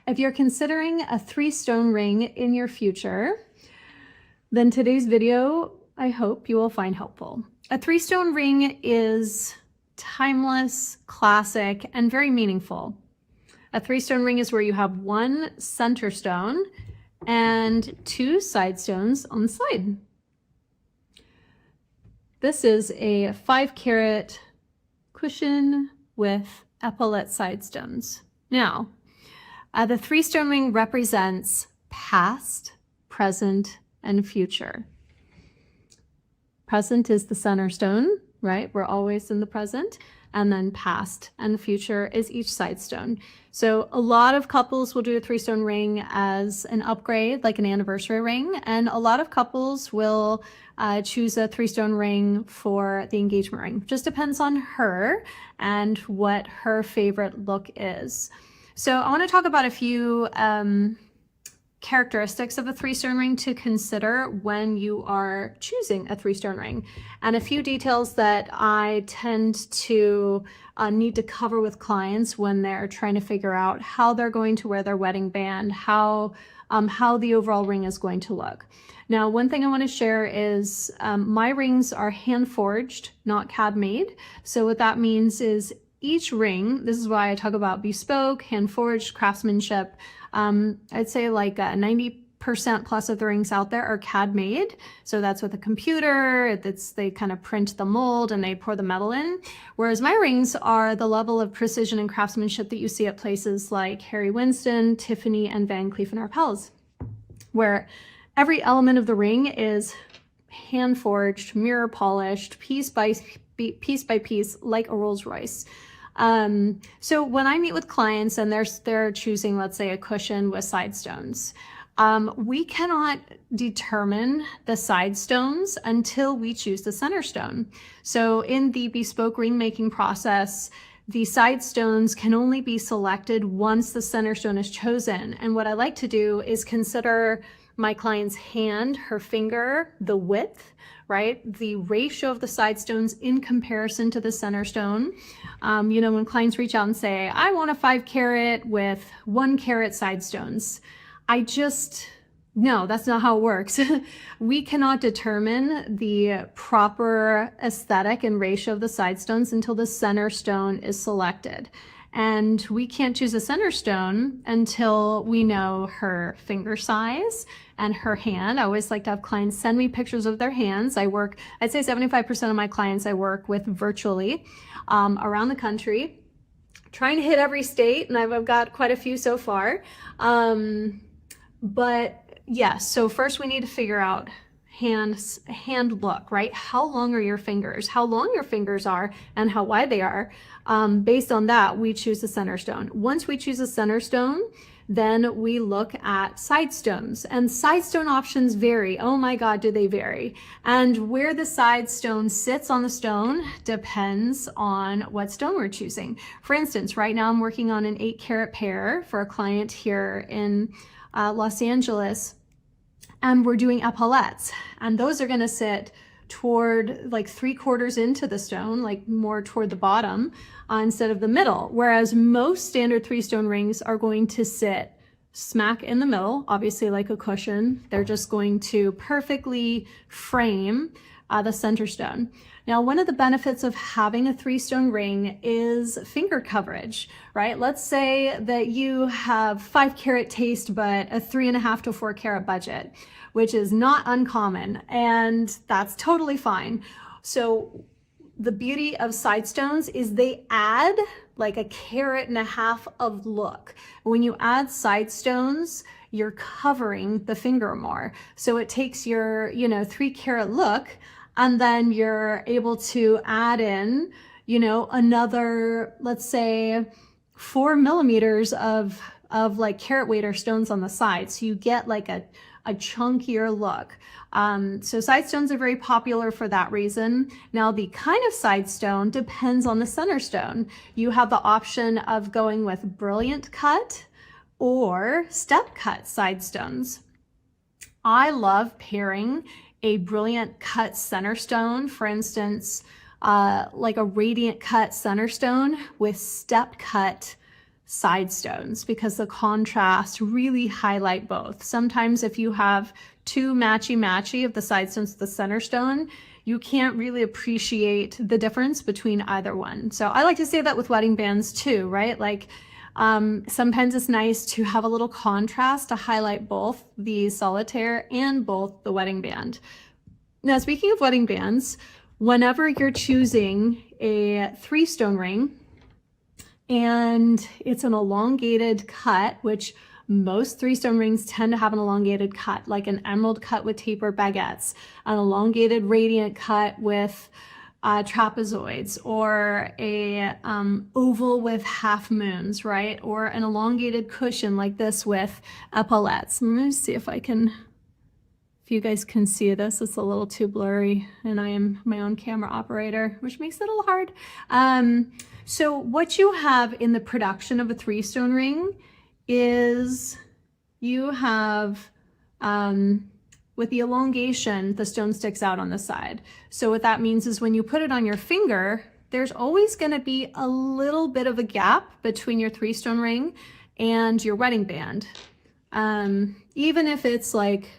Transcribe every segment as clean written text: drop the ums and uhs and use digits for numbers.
If you're considering a 3-stone ring in your future, then today's video, I hope you will find helpful. A 3-stone ring is timeless, classic, and very meaningful. A 3-stone ring is where you have one center stone and 2 side stones on the side. This is a 5-carat cushion with epaulette side stones. Now, the 3-stone ring represents past, present, and future. Present is the center stone, right? We're always in the present. And then past and future is each side stone. So a lot of couples will do a 3-stone ring as an upgrade, like an anniversary ring. And a lot of couples will choose a 3-stone ring for the engagement ring. Just depends on her and what her favorite look is. So I want to talk about a few characteristics of a 3-stone ring to consider when you are choosing a 3-stone ring, and a few details that I tend to need to cover with clients when they're trying to figure out how they're going to wear their wedding band, how the overall ring is going to look. Now, one thing I want to share is my rings are hand forged, not CAD made. So what that means is each ring, this is why I talk about bespoke, hand forged, craftsmanship. I'd say like 90% plus of the rings out there are CAD made. So that's with a computer, they kind of print the mold and they pour the metal in. Whereas my rings are the level of precision and craftsmanship that you see at places like Harry Winston, Tiffany, and Van Cleef & Arpels, where every element of the ring is hand forged, mirror polished, piece by piece, like a Rolls Royce. So when I meet with clients and they're choosing, let's say, a cushion with side stones, we cannot determine the side stones until we choose the center stone. So in the bespoke ring making process, the side stones can only be selected once the center stone is chosen. And what I like to do is consider my client's hand, her finger, the width, right? The ratio of the side stones in comparison to the center stone. You know, when clients reach out and say, I want a 5-carat with 1-carat side stones, no, that's not how it works. We cannot determine the proper aesthetic and ratio of the side stones until the center stone is selected. And we can't choose a center stone until we know her finger size and her hand. I always like to have clients send me pictures of their hands. I'd say 75% of my clients I work with virtually around the country, trying to hit every state, and I've got quite a few so far. But yes, so first we need to figure out hand look, right? How long are your fingers? How long your fingers are and how wide they are. Based on that, we choose the center stone. Once we choose a center stone, then we look at side stones, and side stone options vary. Oh my God, do they vary? And where the side stone sits on the stone depends on what stone we're choosing. For instance, right now I'm working on an 8-carat pair for a client here in Los Angeles, and we're doing epaulettes, and those are going to sit toward like 3/4 into the stone, like more toward the bottom instead of the middle. Whereas most standard 3-stone rings are going to sit smack in the middle, obviously like a cushion. They're just going to perfectly frame the center stone. Now, one of the benefits of having a 3-stone ring is finger coverage, right? Let's say that you have 5-carat taste, but a 3.5 to 4-carat budget, which is not uncommon, and that's totally fine. So the beauty of side stones is they add like a 1.5 carats of look. When you add side stones, you're covering the finger more. So it takes your, 3-carat look, and then you're able to add in, another, let's say 4 millimeters of like carat weight or stones on the side. So you get like a chunkier look. So side stones are very popular for that reason. Now, the kind of side stone depends on the center stone. You have the option of going with brilliant cut or step cut side stones. I love pairing a brilliant cut center stone, for instance, like a radiant cut center stone with step cut side stones because the contrast really highlight both. Sometimes if you have too matchy of the side stones to the center stone, you can't really appreciate the difference between either one. So I like to say that with wedding bands too, right? Like sometimes it's nice to have a little contrast to highlight both the solitaire and both the wedding band. Now, speaking of wedding bands, whenever you're choosing a 3-stone ring and it's an elongated cut, which most 3-stone rings tend to have an elongated cut, like an emerald cut with tapered baguettes, an elongated radiant cut with trapezoids, or a oval with half moons, right? Or an elongated cushion like this with epaulettes. I'm going to see if you guys can see this. It's a little too blurry, and I am my own camera operator, which makes it a little hard. So what you have in the production of a 3-stone ring is you have, with the elongation, the stone sticks out on the side. So what that means is when you put it on your finger, there's always going to be a little bit of a gap between your 3-stone ring and your wedding band. Even if it's like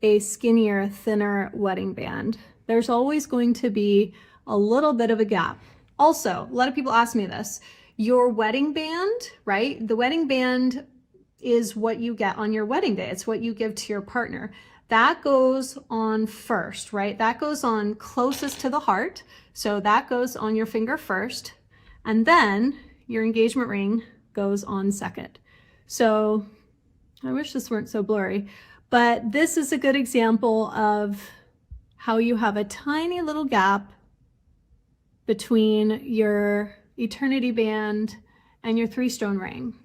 a skinnier, thinner wedding band, there's always going to be a little bit of a gap. Also, a lot of people ask me this. Your wedding band, right? The wedding band is what you get on your wedding day. It's what you give to your partner. That goes on first, right? That goes on closest to the heart. So that goes on your finger first. And then your engagement ring goes on second. So I wish this weren't so blurry, but this is a good example of how you have a tiny little gap between your eternity band and your 3-stone ring.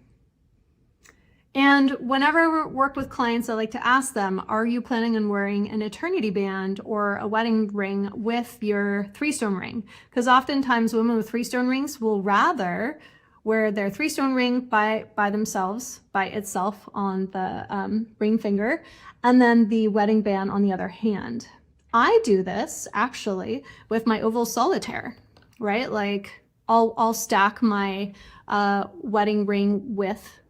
And whenever I work with clients, I like to ask them, are you planning on wearing an eternity band or a wedding ring with your 3-stone ring? Because oftentimes women with 3-stone rings will rather wear their 3-stone ring by themselves, by itself on the ring finger, and then the wedding band on the other hand. I do this actually with my oval solitaire, right? Like I'll stack my wedding ring with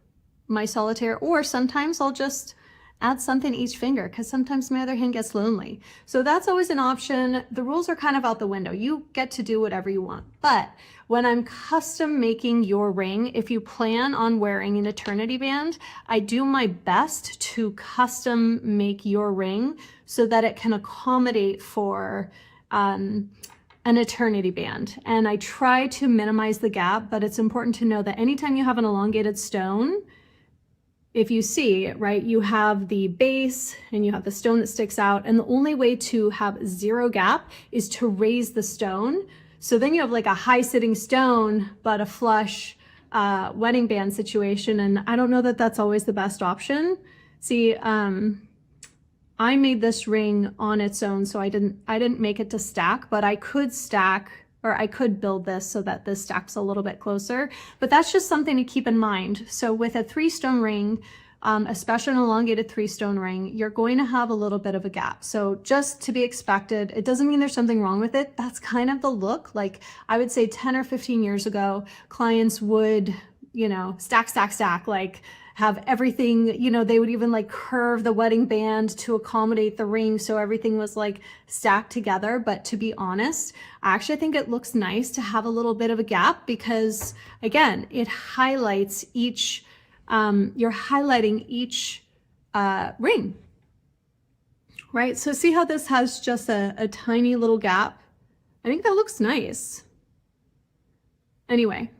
my solitaire, or sometimes I'll just add something to each finger because sometimes my other hand gets lonely. So that's always an option. The rules are kind of out the window. You get to do whatever you want. But when I'm custom making your ring, if you plan on wearing an eternity band, I do my best to custom make your ring so that it can accommodate for an eternity band. And I try to minimize the gap, but it's important to know that anytime you have an elongated stone, if you see, right, you have the base and you have the stone that sticks out, and the only way to have 0 gap is to raise the stone. So then you have like a high sitting stone, but a flush wedding band situation. And I don't know that that's always the best option. See, I made this ring on its own, so I didn't make it to stack, but I could stack, or I could build this so that this stacks a little bit closer, but that's just something to keep in mind. So with a 3-stone ring, especially an elongated 3-stone ring, you're going to have a little bit of a gap. So just to be expected, it doesn't mean there's something wrong with it. That's kind of the look. Like I would say 10 or 15 years ago, clients would, you know, stack, like have everything, you know, they would even like curve the wedding band to accommodate the ring so everything was like stacked together. But to be honest, I actually think it looks nice to have a little bit of a gap because again, it highlights each, you're highlighting each ring, right? So see how this has just a tiny little gap? I think that looks nice. Anyway.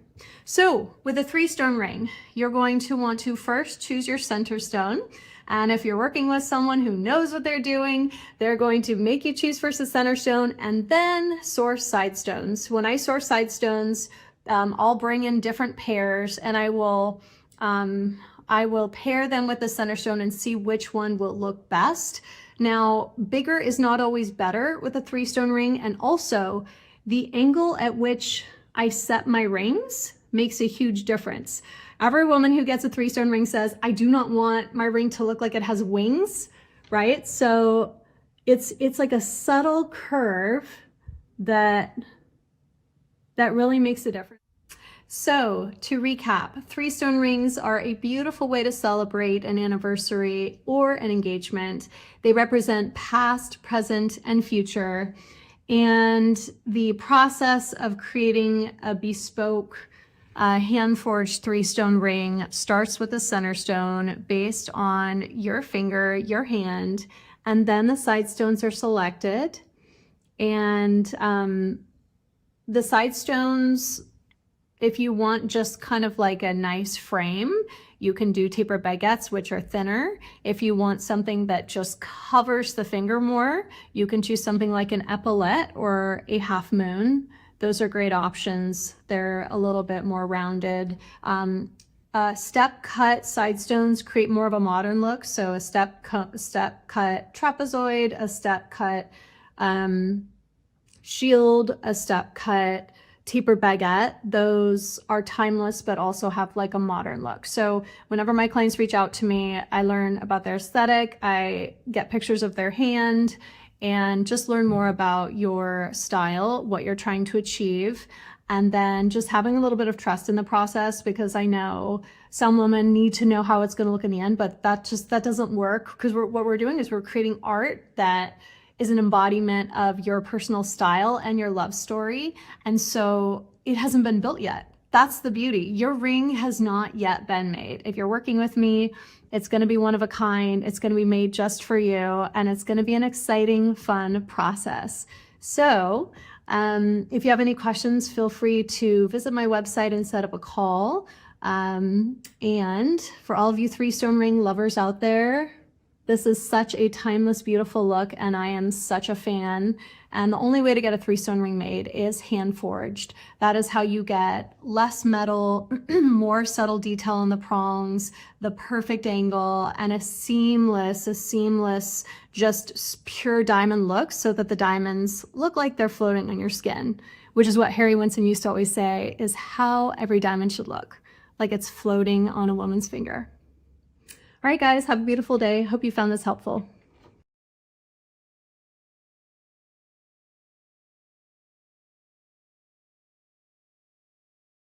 So with a 3-stone ring, you're going to want to first choose your center stone. And if you're working with someone who knows what they're doing, they're going to make you choose first the center stone and then source side stones. When I source side stones, I'll bring in different pairs and I will pair them with the center stone and see which one will look best. Now, bigger is not always better with a 3-stone ring, and also the angle at which I set my rings makes a huge difference. Every woman who gets a 3-stone ring says, I do not want my ring to look like it has wings, right? So it's like a subtle curve that really makes a difference. So to recap, 3-stone rings are a beautiful way to celebrate an anniversary or an engagement. They represent past, present, and future. And the process of creating a bespoke hand-forged 3-stone ring starts with a center stone based on your finger, your hand, and then the side stones are selected. And the side stones, if you want just kind of like a nice frame, you can do tapered baguettes, which are thinner. If you want something that just covers the finger more, you can choose something like an epaulette or a half moon. Those are great options. They're a little bit more rounded. Step cut side stones create more of a modern look. So a step cut trapezoid, a step cut shield, a step cut tapered baguette, those are timeless but also have like a modern look. So whenever my clients reach out to me, I learn about their aesthetic, I get pictures of their hand, and just learn more about your style, what you're trying to achieve, and then just having a little bit of trust in the process, because I know some women need to know how it's going to look in the end, but that doesn't work, because what we're doing is we're creating art that is an embodiment of your personal style and your love story. And so it hasn't been built yet. That's the beauty. Your ring has not yet been made. If you're working with me, it's going to be one of a kind. It's going to be made just for you. And it's going to be an exciting, fun process. So if you have any questions, feel free to visit my website and set up a call. And for all of you 3-stone ring lovers out there, this is such a timeless, beautiful look, and I am such a fan. And the only way to get a 3-stone ring made is hand forged. That is how you get less metal, more subtle detail in the prongs, the perfect angle, and a seamless, just pure diamond look, so that the diamonds look like they're floating on your skin, which is what Harry Winston used to always say is how every diamond should look, like it's floating on a woman's finger. All right, guys, have a beautiful day. Hope you found this helpful.